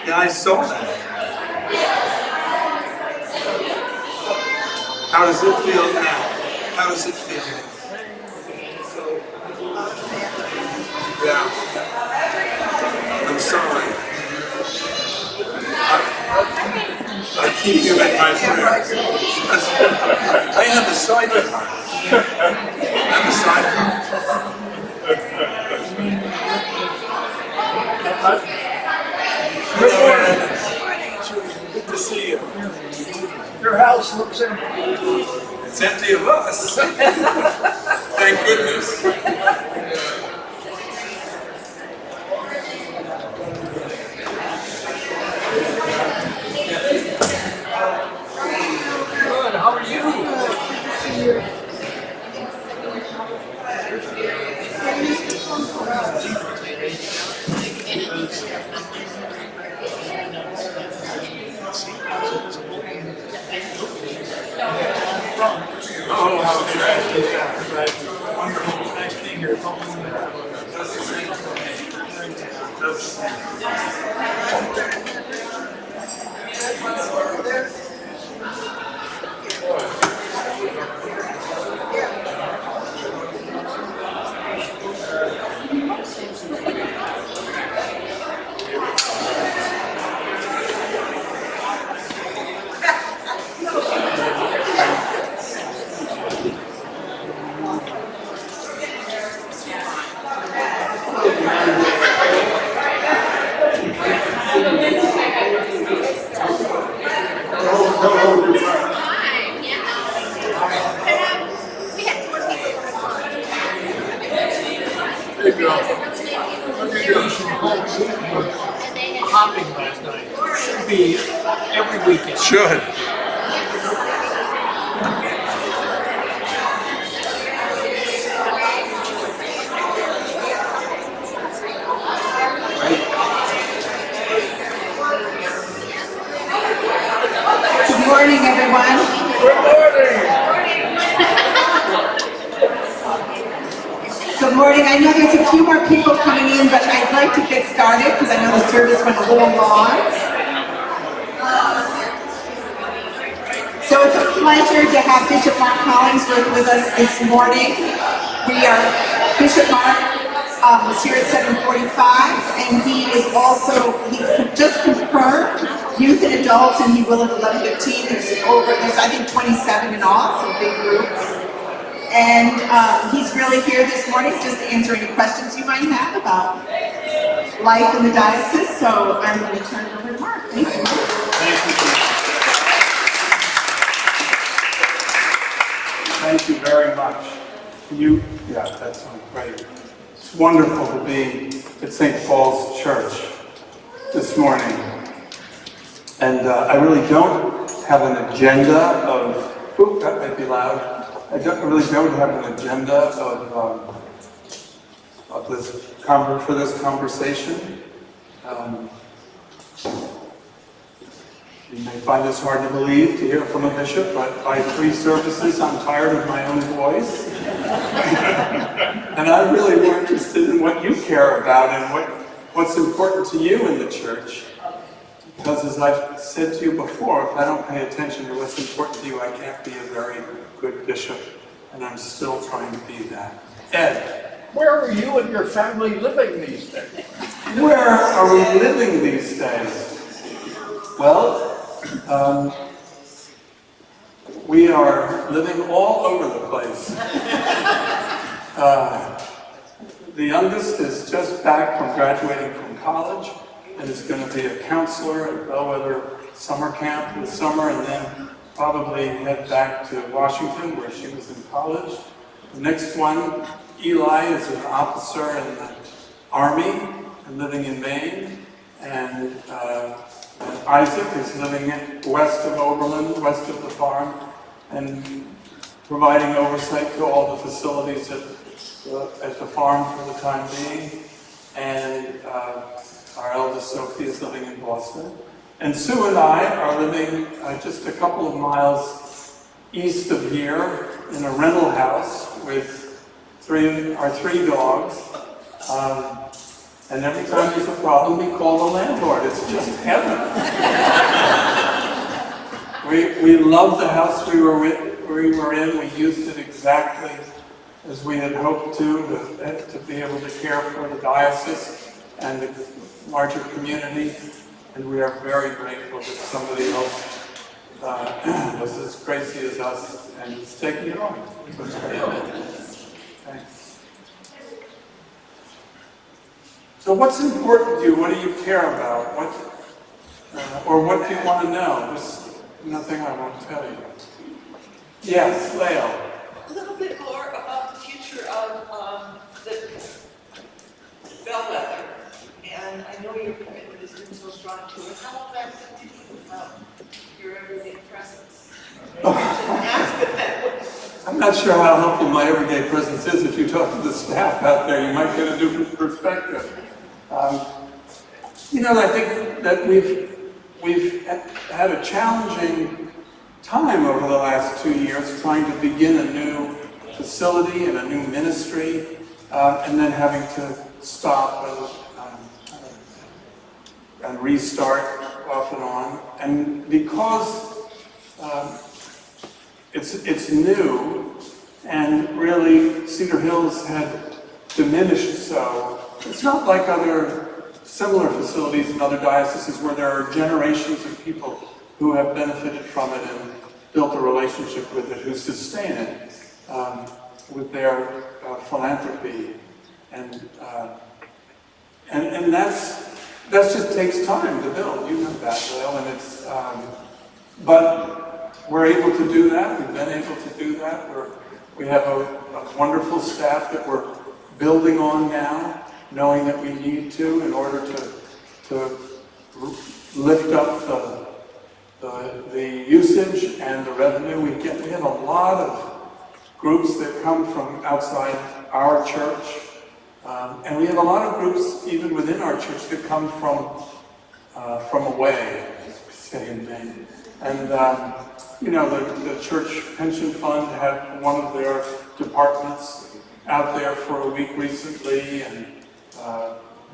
Yeah, I saw that. How does it feel now? How does it feel? Yeah. I'm sorry. I keep you in my prayers. I have a sidecar. I have a sidecar. Good to see you. Your house looks empty. It's empty of us. Thank goodness. Good, how are you? Oh, how great. Wonderful. Nice being here. Hopping last night. Should be every weekend. Should. Good morning, everyone. Good morning. Good morning. I know there's a few more people coming in, but I'd like to get started because I know the service went a little long. So it's a pleasure to have Bishop Mark Hollingsworth with us this morning. Bishop Mark was here at 7:45, and he just confirmed youth and adults, and he will at 11:15. There's I think 27 in all, so a big group. And he's really here this morning just to answer any questions you might have about life in the diocese. So I'm going to turn it over to Mark. Thank you. Thank you very much. Yeah, that sounds great. It's wonderful to be at St. Paul's Church this morning. And I really don't have an agenda of, that might be loud. I really don't have an agenda for this conversation. You may find this hard to believe to hear from a bishop, but by 3 services, I'm tired of my own voice. And I'm really more interested in what you care about and what's important to you in the church. Because as I've said to you before, if I don't pay attention to what's important to you, I can't be a very good bishop. And I'm still trying to be that. Ed. Where are you and your family living these days? Where are we living these days? Well, we are living all over the place. The youngest is just back from graduating from college and is going to be a counselor at Bellwether summer camp this summer, and then probably head back to Washington where she was in college. The next one, Eli, is an officer in the Army and living in Maine, and Isaac is living west of Oberlin, west of the farm, and providing oversight to all the facilities at the farm for the time being. And our eldest Sophie is living in Boston. And Sue and I are living just a couple of miles east of here in a rental house with our three dogs. And every time there's a problem, we call the landlord. It's just heaven. We love the house we were in. We used it exactly as we had hoped to be able to care for the diocese and the larger community. And we are very grateful that somebody else was as crazy as us and is taking it on. Thanks. So what's important to you? What do you care about? Or what do you want to know? There's nothing I won't tell you. Yes, Leo. A little bit more about the future of the Bellwether. And I know your commitment has been so strong to it. How will that continue without your everyday presence? I'm not sure how helpful my everyday presence is. If you talk to the staff out there, you might get a different perspective. I think that we've had a challenging time over the last 2 years trying to begin a new facility and a new ministry, and then having to stop and restart off and on. And because it's new, and really Cedar Hills had diminished so, it's not like other similar facilities in other dioceses where there are generations of people who have benefited from it and built a relationship with it, who sustain it with their philanthropy. And that just takes time to build. You know that, Lyle, and it's, but we're able to do that. We've been able to do that. We have a wonderful staff that we're building on now, knowing that we need to in order to lift up the usage and the revenue we get. We have a lot of groups that come from outside our church. And we have a lot of groups, even within our church, that come from away, as we say in Maine. And, the church pension fund had one of their departments out there for a week recently, and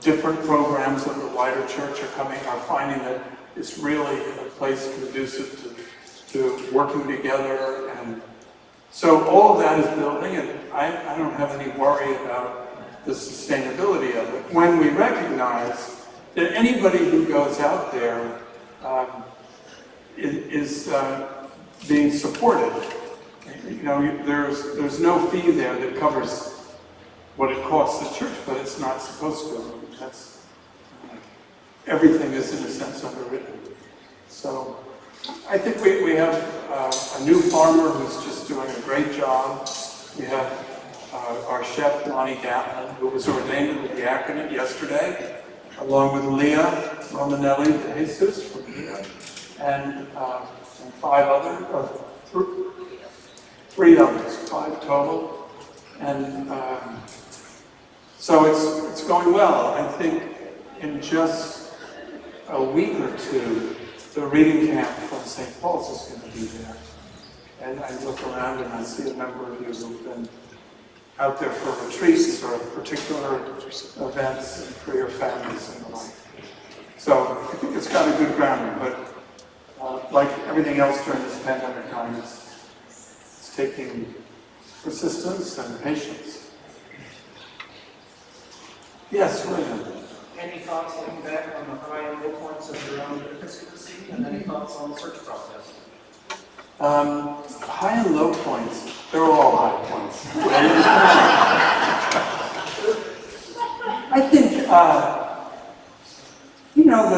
different programs of the wider church are finding that it's really a place conducive to working together. And so all of that is building, and I don't have any worry about the sustainability of it, when we recognize that anybody who goes out there is being supported. There's no fee there that covers what it costs the church, but it's not supposed to. Everything is in a sense underwritten. So I think we have a new farmer who's just doing a great job. We have our chef, Lonnie Gatlin, who was ordained in the diaconate yesterday, along with Leah Romanelli de Jesus from here, and 3 others, 5 total. And so it's going well. I think in just a week or two, the reading camp from St. Paul's is going to be there. And I look around and I see a number of you who've been out there for retreats or particular events for your families and the like. So I think it's got a good grounding, but like everything else during this pandemic time, it's taking persistence and patience. Yes, William. Any thoughts looking back on the high and low points of your own episcopacy, and any thoughts on the search process? High and low points, they're all high points. I think, you know,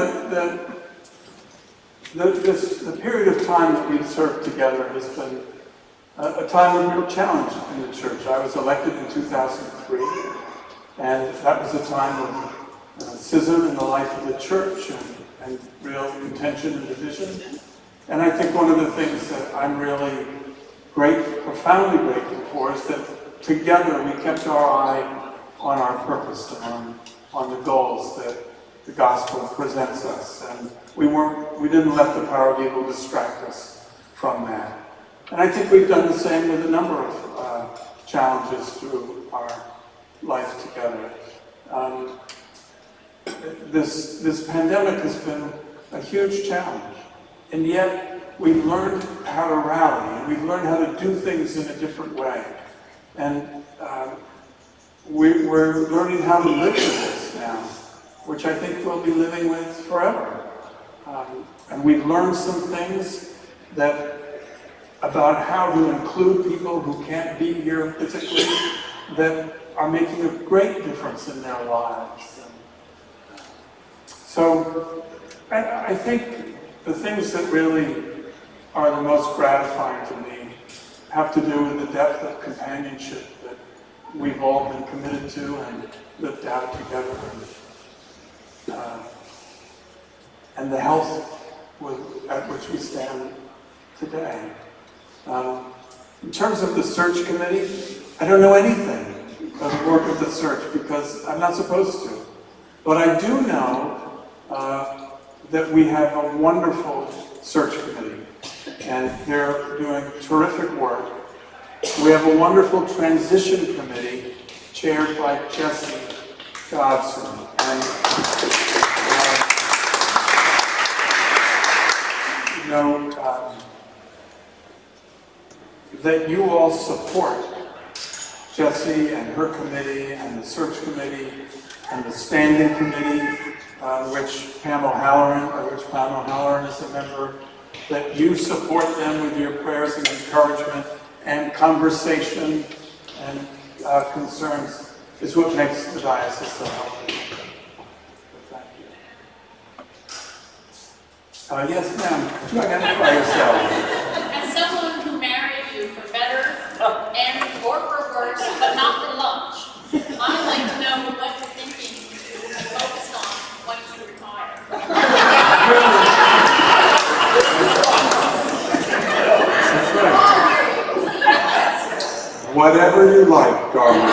the period of time that we've served together has been a time of real challenge in the church. I was elected in 2003, and that was a time of schism in the life of the church and real contention and division. And I think one of the things that I'm really profoundly grateful for is that together we kept our eye on our purpose and on the goals that the gospel presents us. And we didn't let the power of evil distract us from that. And I think we've done the same with a number of challenges through our life together. This pandemic has been a huge challenge. And yet, we've learned how to rally, and we've learned how to do things in a different way. And we're learning how to live with this now, which I think we'll be living with forever. And we've learned some things about how to include people who can't be here physically that are making a great difference in their lives. So, I think the things that really are the most gratifying to me have to do with the depth of companionship that we've all been committed to and lived out together, and the health at which we stand today. In terms of the search committee, I don't know anything of the work of the search because I'm not supposed to. But I do know that we have a wonderful search committee, and they're doing terrific work. We have a wonderful transition committee chaired by Jesse Godson. And, that you all support Jesse and her committee and the search committee and the standing committee, which Pamela Halloran is a member, that you support them with your prayers and encouragement and conversation and concerns is what makes the diocese so healthy. Thank you. Yes, ma'am. Could you identify yourself? As someone who married you for better and or for worse, but not for lunch, I'd like to know what you're thinking to focus on once you retire. That's right. Whatever you like, darling.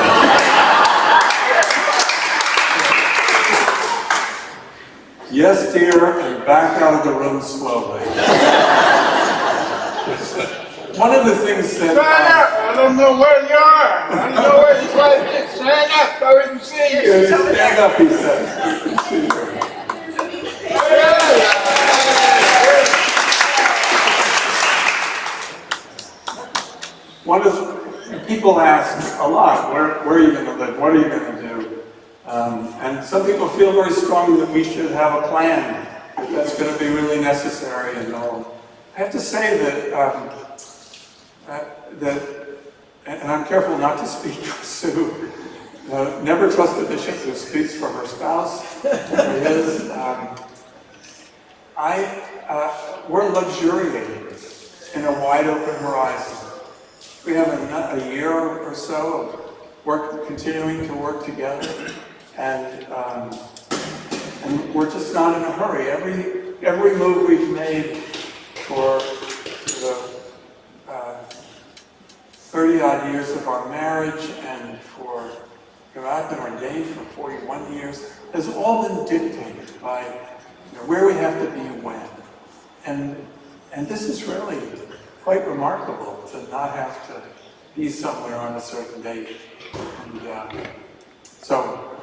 Yes, dear, and back out of the room slowly. One of the things that... Stand up! I don't know where you are. I don't know where you're going. Stand up so we can see you. Stand up, he said. We can see you. People ask a lot, where are you going to live? What are you going to do? And some people feel very strongly that we should have a plan, that that's going to be really necessary and all. I have to say and I'm careful not to speak for Sue, never trust a bishop who speaks for her spouse or his. We're luxuriating in a wide open horizon. We have a year or so of continuing to work together, and we're just not in a hurry. Every move we've made for the 30-odd years of our marriage, and I've been ordained for 41 years, has all been dictated by where we have to be when. And this is really quite remarkable to not have to be somewhere on a certain date. And so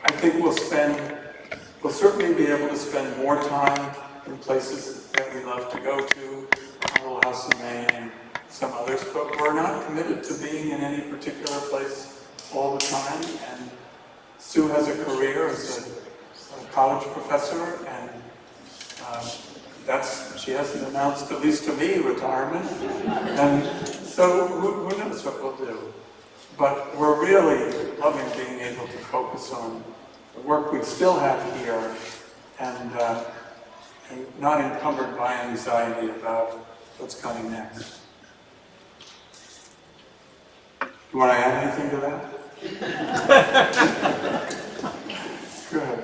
I think we'll certainly be able to spend more time in places that we love to go to, Little House in Maine and some others, but we're not committed to being in any particular place all the time. And Sue has a career as a college professor, and she hasn't announced, at least to me, retirement. And so who knows what we'll do. But we're really loving being able to focus on the work we still have here and not encumbered by anxiety about what's coming next. You want to add anything to that? Good.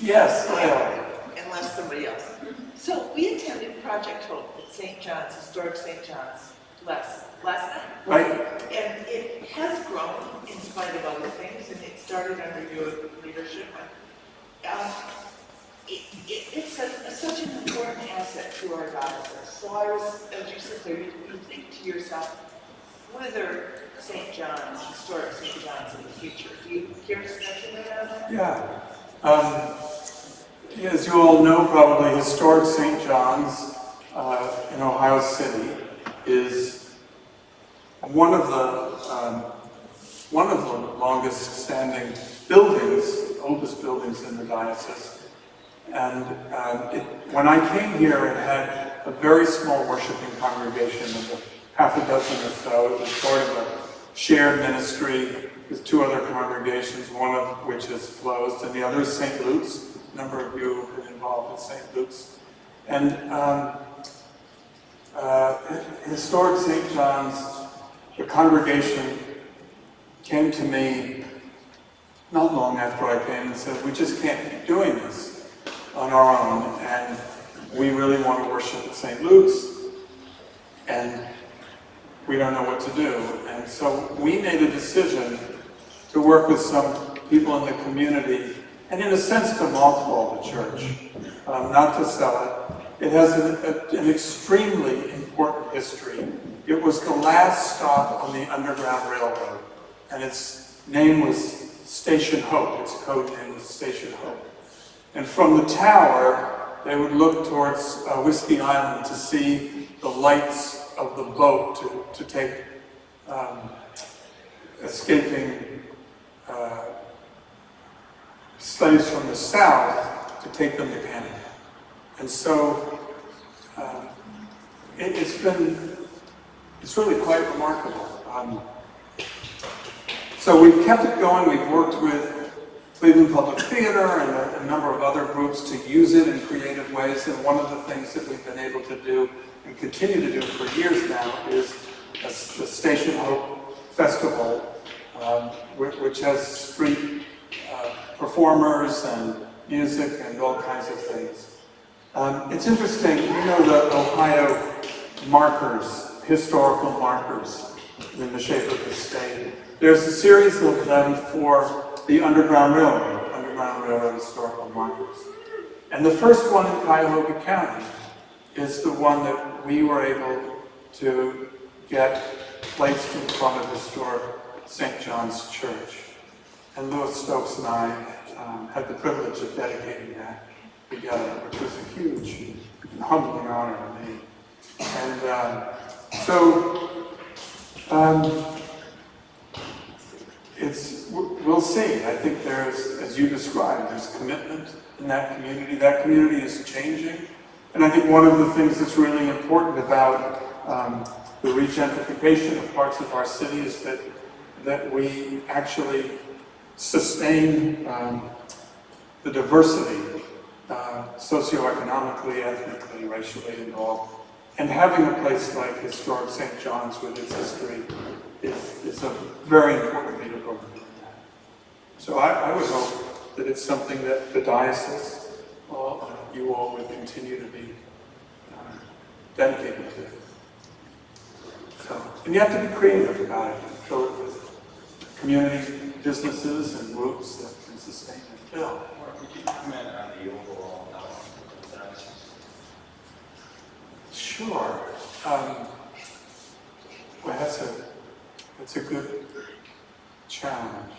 Yes, Leila. Unless somebody else. So we attended Project Hope at St. John's, historic St. John's, last night. Right. And it has grown in spite of other things, and it started under your leadership. It's such an important asset to our diocese. So I was, as you sit there, you think to yourself, whether St. John's, historic St. John's in the future, do you care to speculate on that? Yeah. As you all know, probably historic St. John's in Ohio City is one of the longest-standing buildings, oldest buildings in the diocese. And when I came here, it had a very small worshiping congregation of half a dozen or so. It was part of a shared ministry with two other congregations, one of which is closed, and the other is St. Luke's. A number of you have been involved with St. Luke's. And historic St. John's, the congregation came to me not long after I came and said, we just can't keep doing this on our own, and we really want to worship at St. Luke's, and we don't know what to do. And so we made a decision to work with some people in the community, and in a sense to mothball the church, not to sell it. It has an extremely important history. It was the last stop on the Underground Railroad, and its name was Station Hope. Its code name was Station Hope. And from the tower, they would look towards Whiskey Island to see the lights of the boat to take escaping slaves from the south to take them to Canada. And so it's really quite remarkable. So we've kept it going. We've worked with Cleveland Public Theater and a number of other groups to use it in creative ways. And one of the things that we've been able to do and continue to do for years now is the Station Hope Festival, which has street performers and music and all kinds of things. It's interesting, you know the Ohio markers, historical markers in the shape of the state. There's a series of them for the Underground Railroad historical markers. And the first one in Cuyahoga County is the one that we were able to get placed in front of historic St. John's Church. And Louis Stokes and I had the privilege of dedicating that together, which was a huge and humbling honor to me. And we'll see. I think there's, as you described, there's commitment in that community. That community is changing. And I think one of the things that's really important about the regentrification of parts of our city is that we actually sustain the diversity, socioeconomically, ethnically, racially involved. And having a place like historic St. John's with its history is a very important way to go. So I would hope that it's something that the diocese, you all would continue to be dedicated to. So, and you have to be creative about it. Fill it with community businesses and groups that can sustain it. Bill? Could you comment on the overall health of the Sure. Well, that's a good challenge.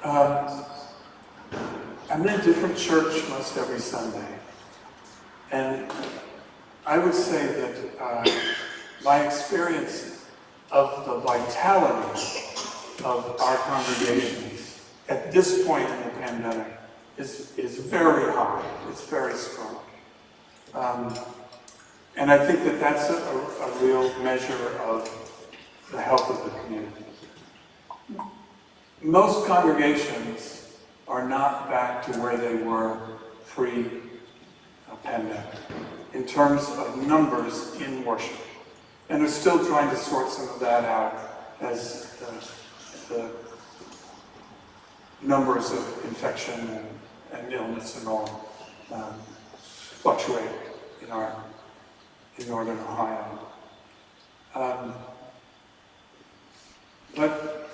I'm in a different church most every Sunday, and I would say that my experience of the vitality of our congregations at this point in the pandemic is very high. It's very strong. And I think that that's a real measure of the health of the community. Most congregations are not back to where they were pre-pandemic in terms of numbers in worship. And they're still trying to sort some of that out as the numbers of infection and illness and all fluctuate in Northern Ohio. But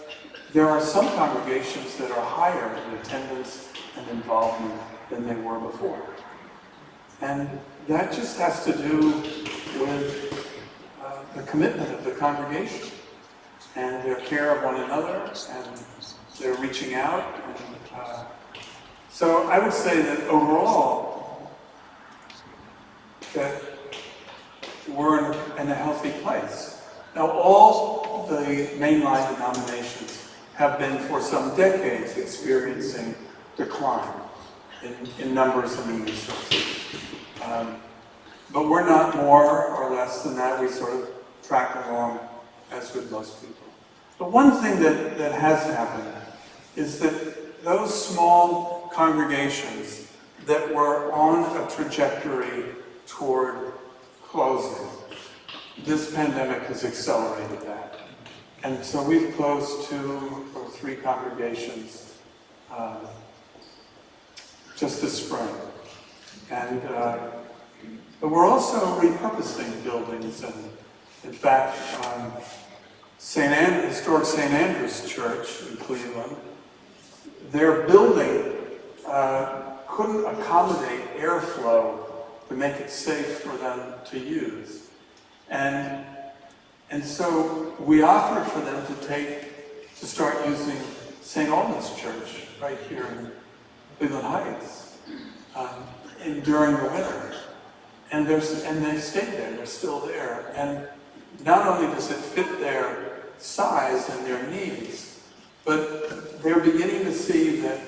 there are some congregations that are higher in attendance and involvement than they were before. And that just has to do with the commitment of the congregation and their care of one another, and they're reaching out. And, so I would say that overall, that we're in a healthy place. Now, all the mainline denominations have been for some decades experiencing decline in numbers and in resources. But we're not more or less than that. We sort of track along as with most people. But one thing that has happened is that those small congregations that were on a trajectory toward closing, this pandemic has accelerated that. And so we've closed 2 or 3 congregations just this spring. And but we're also repurposing buildings. And in fact, historic St. Andrew's Church in Cleveland, their building couldn't accommodate airflow to make it safe for them to use. And so we offered for them to start using St. Albans Church right here in Cleveland Heights during the winter. And they stayed there, they're still there. And not only does it fit their size and their needs, but they're beginning to see that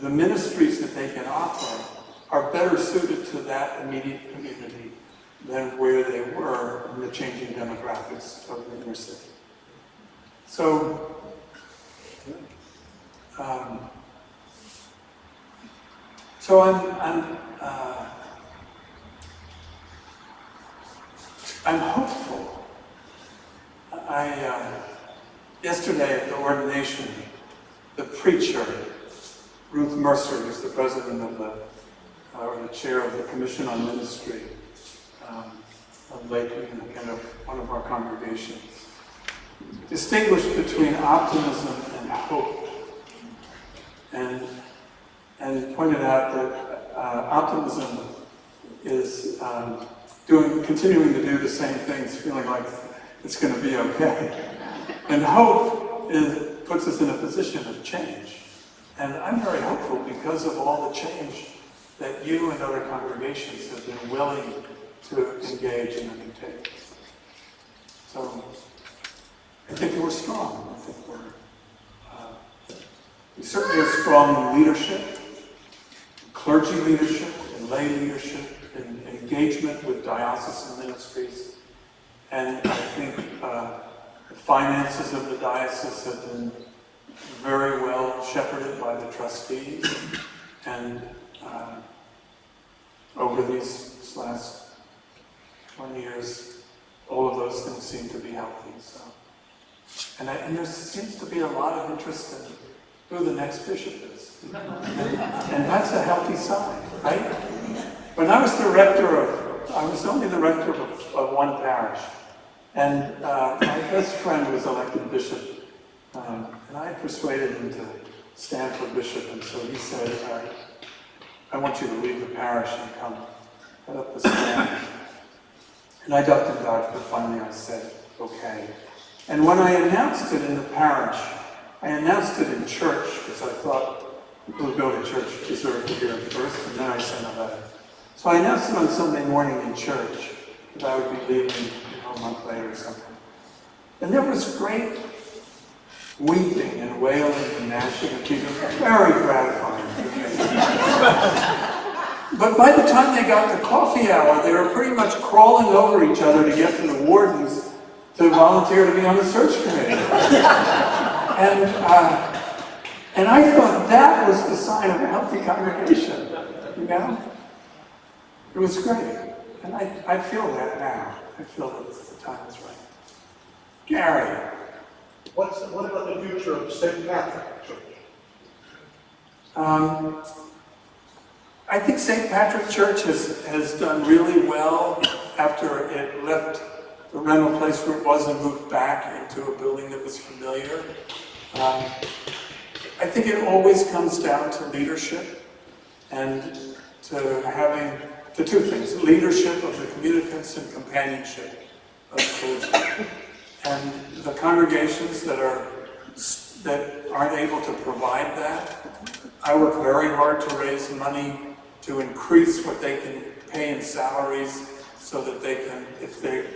the ministries that they can offer are better suited to that immediate community than where they were in the changing demographics of the inner city. So, I'm hopeful. Yesterday at the ordination, the preacher, Ruth Mercer, who's the president of or the chair of the Commission on Ministry of Lakewood, and of one of our congregations, distinguished between optimism and hope, and pointed out that optimism is continuing to do the same things, feeling like it's going to be okay, and hope puts us in a position of change. And I'm very hopeful because of all the change that you and other congregations have been willing to engage and undertake. So I think we're strong. I think we certainly are strong in leadership, clergy leadership, and lay leadership, and engagement with diocesan ministries. And I think the finances of the diocese have been very well shepherded by the trustees. And over these last 20 years, all of those things seem to be healthy. So, and there seems to be a lot of interest in who the next bishop is. And that's a healthy sign, right? When I was I was only the rector of one parish. And my best friend was elected bishop. And I persuaded him to stand for bishop. And so he said, I want you to leave the parish and come head up the stand. And I ducked and dodged, but finally I said, okay. And when I announced it in the parish, I announced it in church, because I thought people who go to church deserve to hear it first, and then I sent a letter. So I announced it on Sunday morning in church, that I would be leaving a month later or something. And there was great weeping and wailing and gnashing of teeth. Very gratifying. But by the time they got to coffee hour, they were pretty much crawling over each other to get to the wardens to volunteer to be on the search committee. And I thought that was the sign of a healthy congregation, you know? It was great. And I feel that now. I feel that the time is right. Gary. What about the future of St. Patrick Church? I think St. Patrick Church has done really well after it left the rental place where it was and moved back into a building that was familiar. I think it always comes down to leadership and to two things: leadership of the communicants and companionship of the clergy. And the congregations that aren't able to provide that, I work very hard to raise money to increase what they can pay in salaries, so that they can, if they're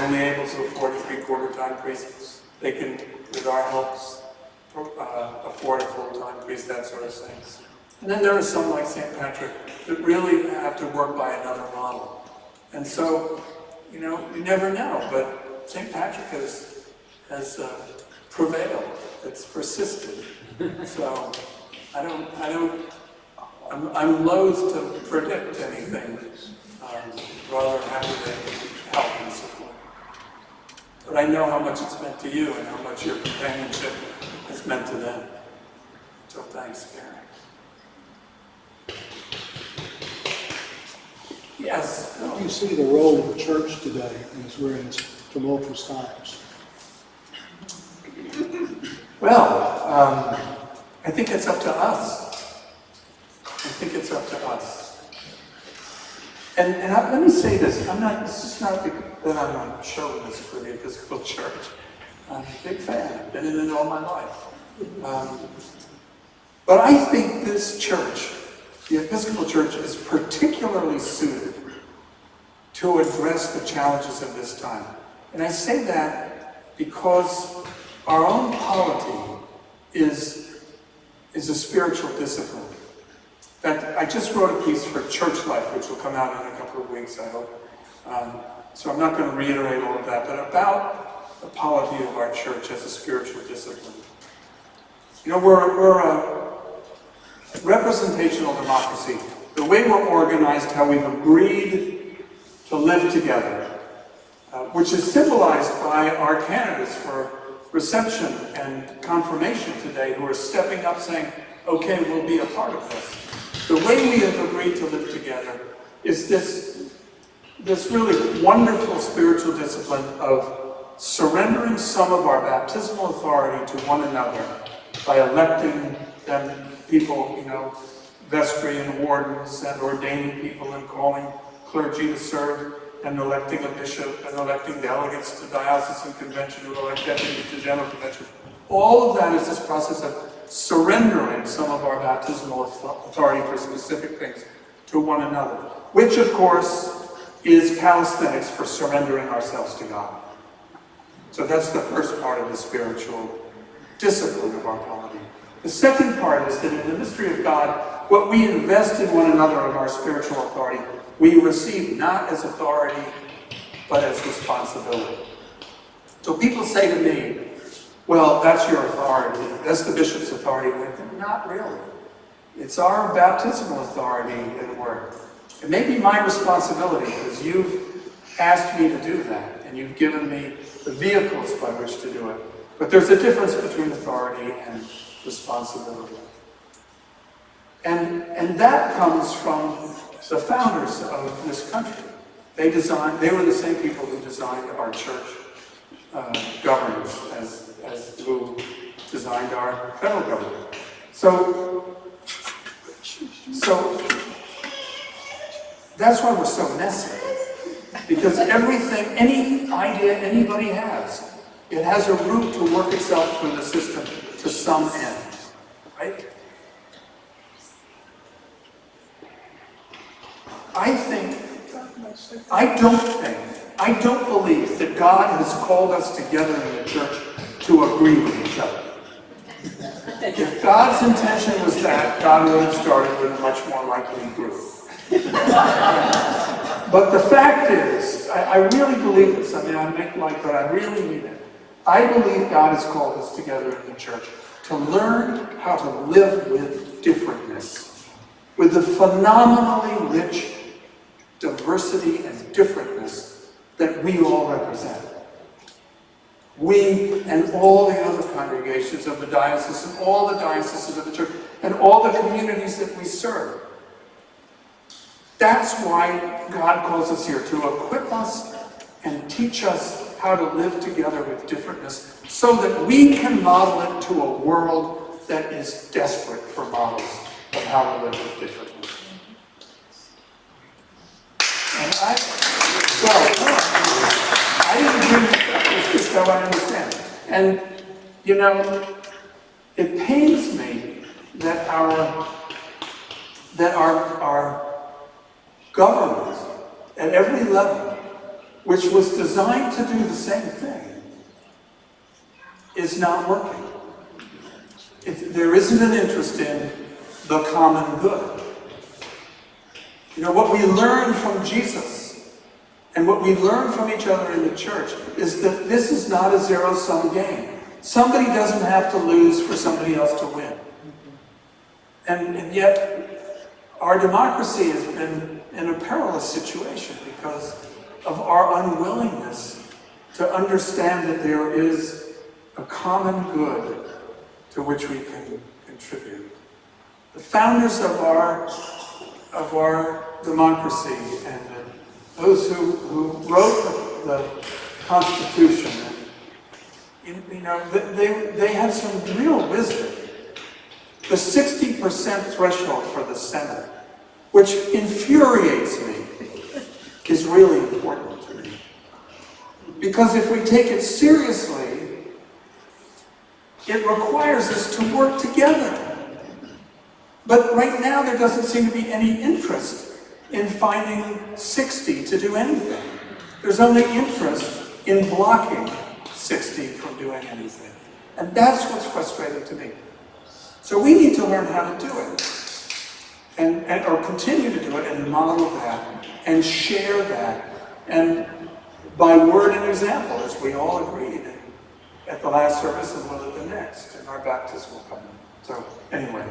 only able to afford a 3/4 time priest, they can, with our help, afford a full-time priest, that sort of thing. And then there are some like St. Patrick that really have to work by another model. And so, you know, you never know, but St. Patrick has prevailed. It's persisted. So I'm loath to predict anything. Rather happy to help and support. But I know how much it's meant to you and how much your companionship has meant to them. So thanks, Gary. Yes? How do you see the role of the church today as we're in tumultuous times? Well, I think it's up to us. I think it's up to us. And let me say this, this is not that I'm a chauvinist for the Episcopal Church. I'm a big fan, I've been in it all my life. But I think this church, the Episcopal Church, is particularly suited to address the challenges of this time. And I say that because our own polity is a spiritual discipline. In fact, I just wrote a piece for Church Life, which will come out in a couple of weeks, I hope. So I'm not going to reiterate all of that, but about the polity of our church as a spiritual discipline. You know, we're a representational democracy. The way we're organized, how we've agreed to live together, which is symbolized by our candidates for reception and confirmation today, who are stepping up saying, okay, we'll be a part of this. The way we have agreed to live together is this really wonderful spiritual discipline of surrendering some of our baptismal authority to one another by electing them people, you know, vestry and wardens, and ordaining people and calling clergy to serve, and electing a bishop, and electing delegates to diocesan convention, who elect deputies to general convention. All of that is this process of surrendering some of our baptismal authority for specific things to one another, which of course is calisthenics for surrendering ourselves to God. So that's the first part of the spiritual discipline of our polity. The second part is that in the mystery of God, what we invest in one another of our spiritual authority, we receive not as authority, but as responsibility. So people say to me, well, that's your authority, that's the bishop's authority. Not really. It's our baptismal authority at work. It may be my responsibility, because you've asked me to do that, and you've given me the vehicles by which to do it. But there's a difference between authority and responsibility. And that comes from the founders of this country. They were the same people who designed our church governance as who designed our federal government. So That's why we're so messy. Because everything, any idea anybody has, it has a route to work itself through the system to some end, right? I don't believe that God has called us together in the church to agree with each other. If God's intention was that, God would have started with a much more likely group. But the fact is, I really believe this. I mean, I make light, but I really mean it. I believe God has called us together in the church to learn how to live with differentness, with the phenomenally rich diversity and differentness that we all represent. We and all the other congregations of the diocese and all the dioceses of the church and all the communities that we serve. That's why God calls us here, to equip us and teach us how to live together with differentness so that we can model it to a world that is desperate for models of how to live with differentness. And I didn't do that. It's just how I understand. And, you know, it pains me that our government at every level, which was designed to do the same thing, is not working. There isn't an interest in the common good. You know, what we learn from Jesus and what we learn from each other in the church is that this is not a zero-sum game. Somebody doesn't have to lose for somebody else to win. And yet, our democracy has been in a perilous situation because of our unwillingness to understand that there is a common good to which we can contribute. The founders of our democracy and those who wrote the Constitution, you know, they had some real wisdom. The 60% threshold for the Senate, which infuriates me, is really important to me. Because if we take it seriously, it requires us to work together. But right now there doesn't seem to be any interest in finding 60 to do anything. There's only interest in blocking 60 from doing anything. And that's what's frustrating to me. So we need to learn how to do it, or continue to do it, and model that, and share that, and by word and example, as we all agreed at the last service and will at the next, and our baptismal covenant. So anyway,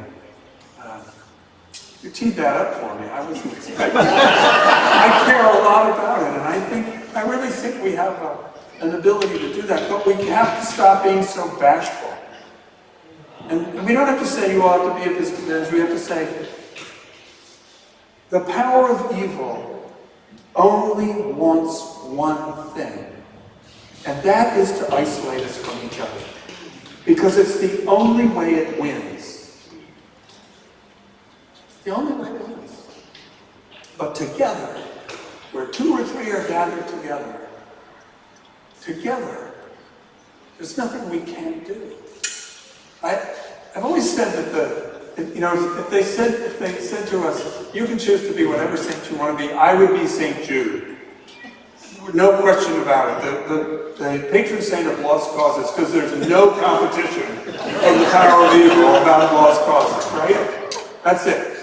you teed that up for me. I wasn't expecting I care a lot about it, and I really think we have an ability to do that, but we have to stop being so bashful. And we don't have to say you ought to be Episcopalians. We have to say the power of evil only wants one thing, and that is to isolate us from each other, because it's the only way it wins. The only way it wins. But together, where 2 or 3 are gathered together, there's nothing we can't do. I've always said that if they said to us, you can choose to be whatever saint you want to be, I would be St. Jude. No question about it. The patron saint of lost causes, because there's no competition of the power of evil about lost causes, right? That's it.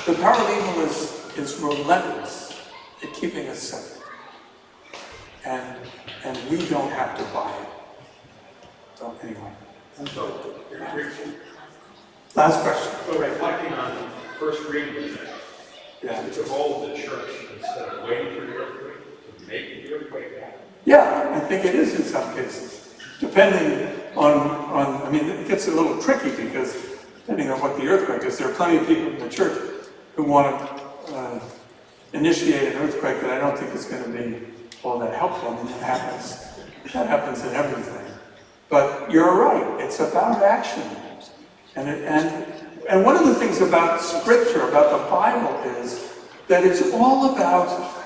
The power of evil is relentless at keeping us separate. And we don't have to buy it. So anyway. Last question. So reflecting on first reading, Yeah. it's a role of the church instead of waiting for the earthquake to make the earthquake happen. Yeah, I think it is in some cases. Depending on I mean, it gets a little tricky because depending on what the earthquake is, there are plenty of people in the church who want to initiate an earthquake that I don't think is going to be all that helpful. I mean, that happens in everything. But you're right, it's about action. And And one of the things about Scripture, about the Bible, is that it's all about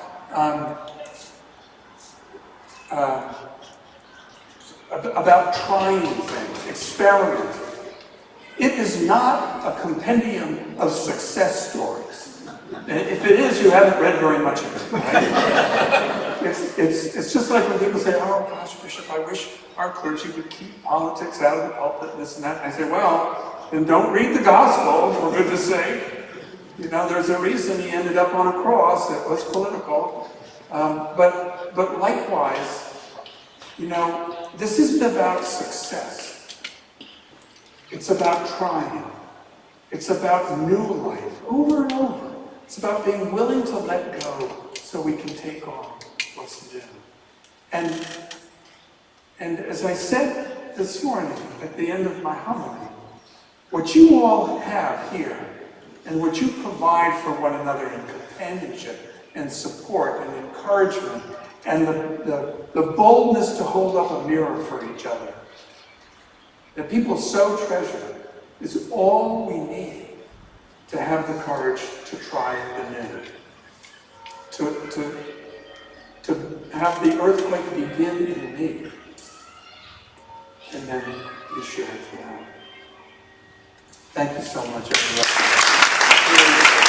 trying things, experimenting. It is not a compendium of success stories. And if it is, you haven't read very much of it, right? It's just like when people say, oh gosh, Bishop, I wish our clergy would keep politics out of the pulpit, and this and that. And I say, well, then don't read the gospel, for goodness sake. You know, there's a reason he ended up on a cross. It was political. But likewise, you know, this isn't about success. It's about trying. It's about new life, over and over. It's about being willing to let go so we can take on what's new. And as I said this morning at the end of my homily, what you all have here and what you provide for one another in companionship and support and encouragement and the boldness to hold up a mirror for each other that people so treasure is all we need to have the courage to try the new, to have the earthquake begin in me, and then you share it throughout. Thank you so much, everyone.